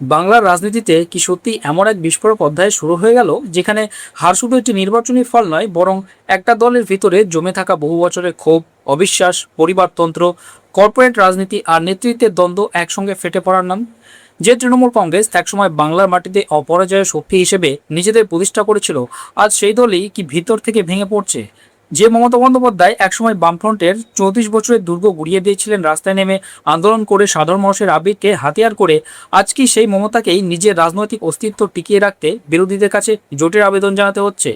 বাংলার রাজনীতিতে কি সত্যি এমন এক বিস্ফোরক অধ্যায় শুরু হয়ে গেল, যেখানে হার শুধু একটি নির্বাচনী ফল নয়, বরং একটা দলের ভিতরে জমে থাকা বহু বছরের ক্ষোভ, অবিশ্বাস, পরিবারতন্ত্র, কর্পোরেট রাজনীতি আর নেতৃত্বের দ্বন্দ্ব একসঙ্গে ফেটে পড়ার নাম। যে তৃণমূল কংগ্রেস একসময় বাংলার মাটিতে অপরাজয়ের শক্তি হিসেবে নিজেদের প্রতিষ্ঠা করেছিল, আজ সেই দলই কি ভিতর থেকে ভেঙে পড়ছে। যে মমতা বন্দ্যোপাধ্যায় একসময় বামফ্রন্টের 34 বছরের দুর্গ গুড়িয়ে দিয়েছিলেন রাস্তায় নেমে আন্দোলন করে সাধারণ মানুষের আবেগকে হাতিয়ার করে, আজ কি সেই মমতাকেই নিজের রাজনৈতিক অস্তিত্ব টিকিয়ে রাখতে বিরোধীদের কাছে জোটের আবেদন জানাতে হচ্ছে?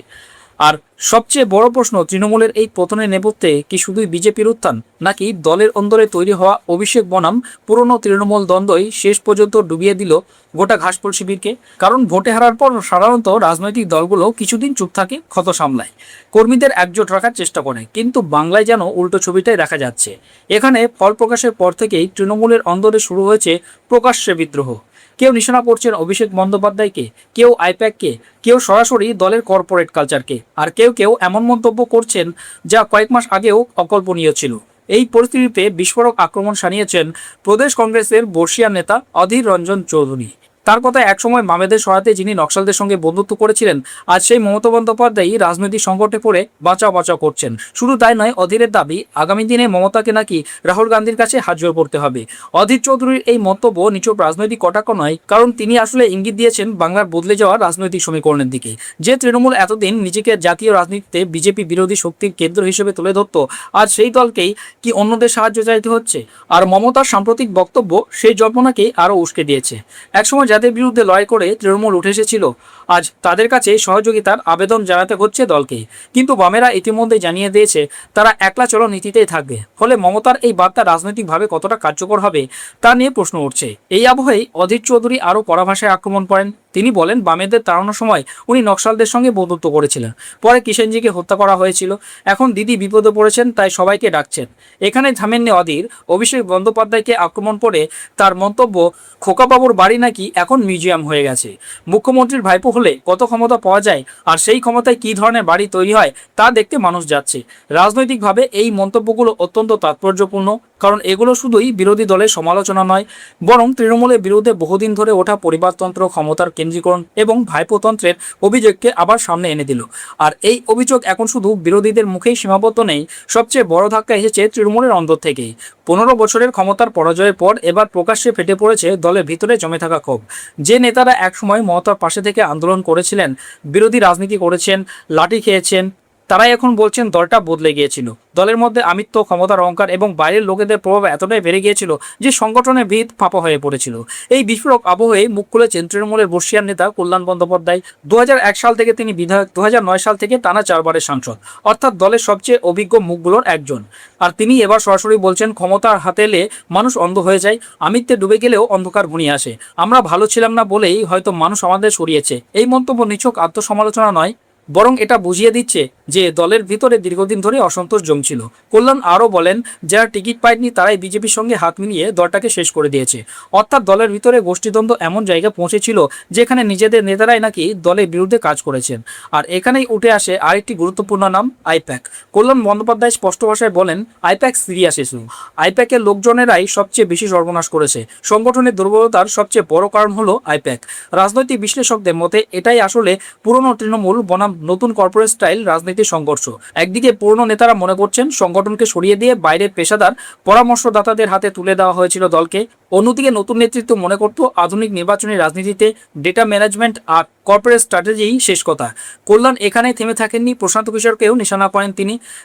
আর সবচেয়ে বড় প্রশ্ন, তৃণমূলের এই পতনের নেপথ্যে কি শুধুই বিজেপির উত্থান, নাকি দলের অন্দরে তৈরি হওয়া অভিষেক বনাম পুরনো তৃণমূল দ্বন্দ্বই শেষ পর্যন্ত ডুবিয়ে দিল গোটা ঘাসফুল শিবিরকে? কারণ ভোটে হারার পর সাধারণত রাজনৈতিক দলগুলো কিছুদিন চুপ থাকে, ক্ষত সামলায়, কর্মীদের একজোট রাখার চেষ্টা করে, কিন্তু বাংলায় যেন উল্টো ছবিটাই দেখা যাচ্ছে। এখানে ফল প্রকাশের পর থেকেই তৃণমূলের অন্দরে শুরু হয়েছে প্রকাশ্যে বিদ্রোহ। কেউ নিশানা করছেন অভিষেক বন্দ্যোপাধ্যায়কে, কেউ আইপ্যাককে, কেউ সরাসরি দলের কর্পোরেট কালচারকে, আর কেউ কেউ এমন মন্তব্য করছেন যা কয়েক মাস আগেও অকল্পনীয় ছিল। এই পরিস্থিতিতে বিস্ফোরক আক্রমণ শানিয়েছেন প্রদেশ কংগ্রেসের বর্ষিয়ান নেতা অধীর রঞ্জন চৌধুরী। তার কথা, একসময় মামেদের সহায়তায় যিনি নকশালদের সঙ্গে বন্ধুত্ব করেছিলেন, আজ সেই মমতা বন্দ্যোপাধ্যায়ই রাজনৈতিক সংকটে পড়ে বাঁচাও বাঁচাও করছেন। শুধু তাই নয়, অধীরের দাবি আগামী দিনে মমতাকে নাকি রাহুল গান্ধীর কাছে হাত জোড় করতে হবে। অধীর চৌধুরীর এই মন্তব্য নিছক রাজনৈতিক কটাক্ষ নয়, কারণ তিনি আসলে ইঙ্গিত দিয়েছেন বাংলার বদলে যাওয়া রাজনৈতিক সমীকরণের দিকে। যে তৃণমূল এতদিন নিজেকে জাতীয় রাজনীতিতে বিজেপি বিরোধী শক্তির কেন্দ্র হিসেবে তুলে ধরত, আজ সেই দলকেই কি অন্যদের সাহায্য চাইতে হচ্ছে? আর মমতার সাম্প্রতিক বক্তব্য সেই জল্পনাকে আরও উস্কে দিয়েছে। একসময় যাদের বিরুদ্ধে লড়াই করে তৃণমূল উঠে এসেছিল, আজ তাদের কাছে সহযোগিতার আবেদন জানাতে হচ্ছে দলকে। কিন্তু বামেরা ইতিমধ্যে জানিয়ে দিয়েছে তারা একলা চলো নীতিতেই থাকবে। ফলে মমতার এই বার্তা রাজনৈতিকভাবে কতটা কার্যকর হবে তা নিয়ে প্রশ্ন উঠছে। এই আবহেই অধীর চৌধুরী আরও কড়া ভাষায় আক্রমণ করেন। তিনি বলেন, বামেদের তাড়ানোর সময় উনি নকশালদের সঙ্গে বন্ধুত্ব করেছিলেন, পরে কিষেনজিকে হত্যা করা হয়েছিল, এখন দিদি বিপদে পড়েছেন তাই সবাইকে ডাকছেন। এখানে থামেননি অধীর। অভিষেক বন্দ্যোপাধ্যায়কে আক্রমণ করে তার মন্তব্য, খোকাবাবুর বাড়ি নাকি এখন মিউজিয়াম হয়ে গেছে। মুখ্যমন্ত্রীর ভাইপো হলে কত ক্ষমতা পাওয়া যায়, আর সেই ক্ষমতায় কী ধরনের বাড়ি তৈরি হয় তা দেখতে মানুষ যাচ্ছে। রাজনৈতিকভাবে এই মন্তব্যগুলো অত্যন্ত তাৎপর্যপূর্ণ, কারণ এগুলো শুধুই বিরোধী দলের সমালোচনা নয়, বরং তৃণমূলের বিরুদ্ধে বহুদিন ধরে ওঠা পরিবারতন্ত্র, ক্ষমতার কেন্দ্রীকরণ এবং ভাইপোতন্ত্রের অভিযোগকে আবার সামনে এনে দিল। আর এই অভিযোগ এখন শুধু বিরোধীদের মুখেই সীমাবদ্ধ নেই, সবচেয়ে বড় ধাক্কা এসেছে তৃণমূলের অন্তর থেকেই। 15 বছরের ক্ষমতার পরাজয়ের পর এবার প্রকাশ্যে ফেটে পড়েছে দলের ভিতরে জমে থাকা ক্ষোভ। যে নেতারা একসময় মমতার পাশে থেকে আন্দোলন করেছিলেন, বিরোধী রাজনীতি করেছেন, লাঠি খেয়েছেন, তারাই এখন বলছেন দলটা বদলে গিয়েছিল। দলের মধ্যে আমিত্ব, ক্ষমতার অহংকার এবং বাইরের লোকেদের প্রভাব এতটাই বেড়ে গিয়েছিল যে সংগঠনের ভিত ফাঁপা হয়ে পড়েছিল। এই বিস্ফোরক আবহে মুখ খুলেছেন তৃণমূলের বর্ষিয়ান নেতা কল্যাণ বন্দ্যোপাধ্যায়। 2001 সাল থেকে তিনি বিধায়ক, 2009 সাল থেকে টানা 4বারের সাংসদ, অর্থাৎ দলের সবচেয়ে অভিজ্ঞ মুখগুলোর একজন। আর তিনি এবার সরাসরি বলছেন, ক্ষমতার হাতে এলে মানুষ অন্ধ হয়ে যায়, আমিত্বে ডুবে গেলেও অন্ধকার ঘনিয়ে আসে, আমরা ভালো ছিলাম না বলেই হয়তো মানুষ আমাদের সরিয়েছে। এই মন্তব্য নিছক আত্মসমালোচনা নয়, বরং এটা বুঝিয়ে দিচ্ছে যে দলের ভিতরে দীর্ঘদিন ধরে অসন্তোষ জমছিল। কল্যাণ আরও বলেন, যারা টিকিট পায়নি তারাই বিজেপির সঙ্গে হাত মিলিয়ে দলটাকে শেষ করে দিয়েছে। অর্থাৎ দলের ভিতরে গোষ্ঠীদ্বন্দ্ব এমন জায়গায় পৌঁছেছিল যেখানে নিজেদের নেতারাই নাকি দলের বিরুদ্ধে কাজ করেছেন। আর এখানেই উঠে আসে আরেকটি গুরুত্বপূর্ণ নাম, আইপ্যাক। কল্যাণ বন্দ্যোপাধ্যায় স্পষ্ট ভাষায় বলেন, আইপ্যাক সিরিয়াস ইস্যু। আইপ্যাকের লোকজনেরাই সবচেয়ে বেশি সর্বনাশ করেছে। সংগঠনের দুর্বলতার সবচেয়ে বড় কারণ হলো আইপ্যাক। রাজনৈতিক বিশ্লেষকদের মতে এটাই আসলে পুরনো তৃণমূল বনাম নতুন কর্পোরেট স্টাইল রাজনীতির সংঘর্ষ। একদিকে পুরনো নেতারা মনে করছেন সংগঠনকে সরিয়ে দিয়ে বাইরের পেশাদার পরামর্শদাতাদের হাতে তুলে দেওয়া হয়েছিল দলকে, অন্যদিকে নতুন নেতৃত্ব মনে করত আধুনিক নির্বাচনী রাজনীতিতে ডেটা ম্যানেজমেন্ট আর কর্পোরেট স্ট্র্যাটেজিই শেষ কথা। কল্যাণ এখানেই থেমে থাকেননি, প্রশান্ত কিশোরকেও নিশানা করেন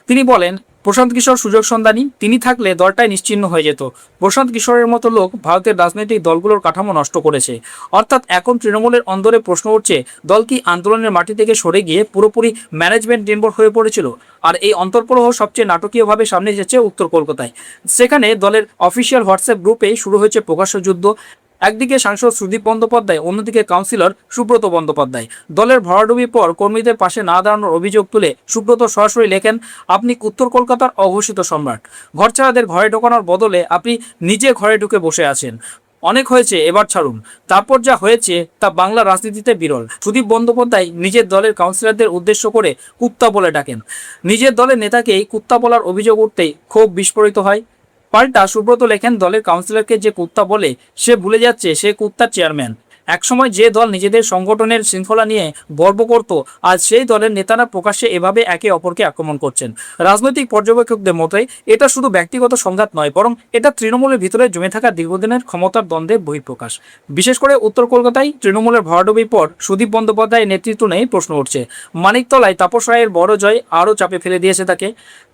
তিনি বলেন, প্রশান্ত কিশোর সুযোগ সন্ধানী, তিনি থাকলে দলটাই নিশ্চিহ্ন হয়ে যেত। প্রশান্ত কিশোরের মতো লোক ভারতের রাজনৈতিক দলগুলোর কাঠামো নষ্ট করেছে। অর্থাৎ এখন তৃণমূলের অন্দরে প্রশ্ন উঠছে, দল কি আন্দোলনের মাটি থেকে সরে গিয়ে পুরোপুরি ম্যানেজমেন্ট নির্ভর হয়ে পড়েছিল? আর এই অন্তর্প্রহ সবচেয়ে নাটকীয়ভাবে সামনে এসেছে উত্তর কলকাতায়। সেখানে দলের অফিসিয়াল হোয়াটসঅ্যাপ গ্রুপে শুরু হয়েছে প্রকাশ্য যুদ্ধ। একদিকে সাংসদ সুদীপ বন্দ্যোপাধ্যায়, অন্যদিকে কাউন্সিলর সুব্রত বন্দ্যোপাধ্যায়। দলের ভরাডুবির পর কর্মীদের পাশে না দাঁড়ানোর অভিযোগ তুলে সুব্রত সরাসরি লেখেন, আপনি উত্তর কলকাতার অঘোষিত সম্রাট, ঘরছাড়াদের ঘরে ঢোকানোর বদলে আপনি নিজে ঘরে ঢুকে বসে আছেন। অনেক হয়েছে, এবার ছাড়ুন। তারপর যা হয়েছে তা বাংলা রাজনীতিতে বিরল। সুদীপ বন্দ্যোপাধ্যায় নিজের দলের কাউন্সিলরদের উদ্দেশ্য করে কুত্তা বলে ডাকেন। নিজের দলের নেতাকেই কুত্তা বলার অভিযোগ উঠতেই ক্ষোভ বিস্ফোরিত হয়। পাল্টা সুব্রত লেখেন, দলের কাউন্সিলরকে যে কুত্তা বলে সে ভুলে যাচ্ছে সে কুত্তার চেয়ারম্যান। একসময় যে দল নিজেদের সংগঠনের শৃঙ্খলা নিয়ে গর্ব করত, আজ সেই দলের নেতারা প্রকাশ্যে এভাবে একে অপরকে আক্রমণ করছেন। রাজনৈতিক পর্যবেক্ষকদের মতে এটা শুধু ব্যক্তিগত সংঘাত নয়, বরং এটা তৃণমূলের ভিতরে জমে থাকা দীর্ঘদিনের ক্ষমতার দ্বন্দ্বের বহিঃপ্রকাশ। বিশেষ করে উত্তর কলকাতায় তৃণমূলের ভরাডুবির পর সুদীপ বন্দ্যোপাধ্যায়ের নেতৃত্ব নেই প্রশ্ন উঠছে। মানিকতলায় তাপস রায়ের বড় জয় আরও চাপে ফেলে দিয়েছে তাকে।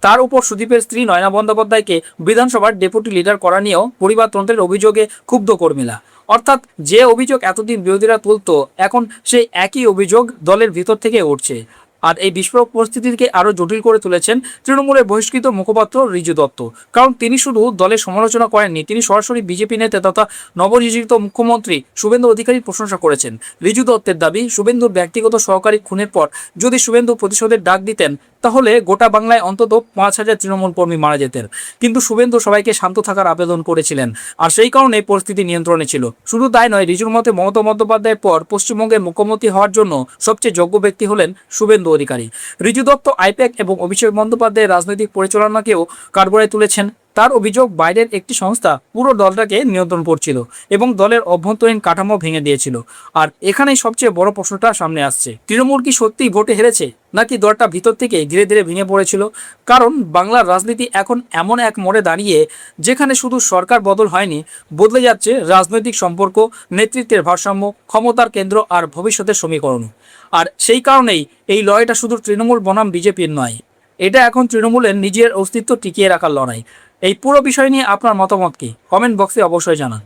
তার উপর সুদীপের স্ত্রী নয়না বন্দ্যোপাধ্যায়কে বিধানসভার ডেপুটি লিডার করা নিয়েও পরিবারতন্ত্রের অভিযোগে ক্ষুব্ধ কর্মীরা। অর্থাৎ যে অভিযোগ এতদিন বিরোধীরা তুলত, এখন সেই একই অভিযোগ দলের ভিতর থেকে উঠছে। আর এই বিস্ফোরক পরিস্থিতিকে আরও জটিল করে তুলেছেন তৃণমূলের বহিষ্কৃত মুখপাত্র ঋজু দত্ত। কারণ তিনি শুধু দলের সমালোচনা করেননি, তিনি সরাসরি বিজেপি নেতা তথা নবনিযুক্ত মুখ্যমন্ত্রী শুভেন্দু অধিকারীর প্রশংসা করেছেন। ঋজু দত্তের দাবি, শুভেন্দুর ব্যক্তিগত সহকারী খুনের পর যদি শুভেন্দু প্রতিশোধের ডাক দিতেন, তাহলে গোটা বাংলায় অন্তত 5,000 তৃণমূল কর্মী মারা যেতেন। কিন্তু শুভেন্দু সবাইকে শান্ত থাকার আবেদন করেছিলেন, আর সেই কারণে পরিস্থিতি নিয়ন্ত্রণে ছিল। শুধু তাই নয়, ঋজুর মতে মমতা বন্দ্যোপাধ্যায়ের পর পশ্চিমবঙ্গের মুখ্যমন্ত্রী হওয়ার জন্য সবচেয়ে যোগ্য ব্যক্তি হলেন শুভেন্দু অধিকারী। ঋজু দত্ত আইপ্যাক এবং অভিষেক বন্দ্যোপাধ্যায়ের রাজনৈতিক পরিচালনাকেও কাঠগড়ায় তুলেছেন। তার অভিযোগ, বাইরের একটি সংস্থা পুরো দলটাকে নিয়ন্ত্রণ করছিল এবং দলের অভ্যন্তরীণ কাঠামো ভেঙে দিয়েছিল। আর এখানেই সবচেয়ে বড় প্রশ্নটা সামনে আসছে, তৃণমূল কি সত্যিই ভোটে হেরেছে, নাকি দলটা ভিতর থেকে ধীরে ধীরে ভেঙে পড়েছিল? কারণ বাংলার রাজনীতি এখন এমন এক মোড়ে দাঁড়িয়ে যেখানে শুধু সরকার বদল হয়নি, বদলে যাচ্ছে রাজনৈতিক সম্পর্ক, নেতৃত্বের ভারসাম্য, ক্ষমতার কেন্দ্র আর ভবিষ্যতের সমীকরণ। আর সেই কারণেই এই লড়াইটা শুধু তৃণমূল বনাম বিজেপির নয়, এটা এখন তৃণমূলের নিজের অস্তিত্ব টিকিয়ে রাখার লড়াই। এই পুরো বিষয় নিয়ে আপনার মতামত কি? কমেন্ট বক্সে অবশ্যই জানান।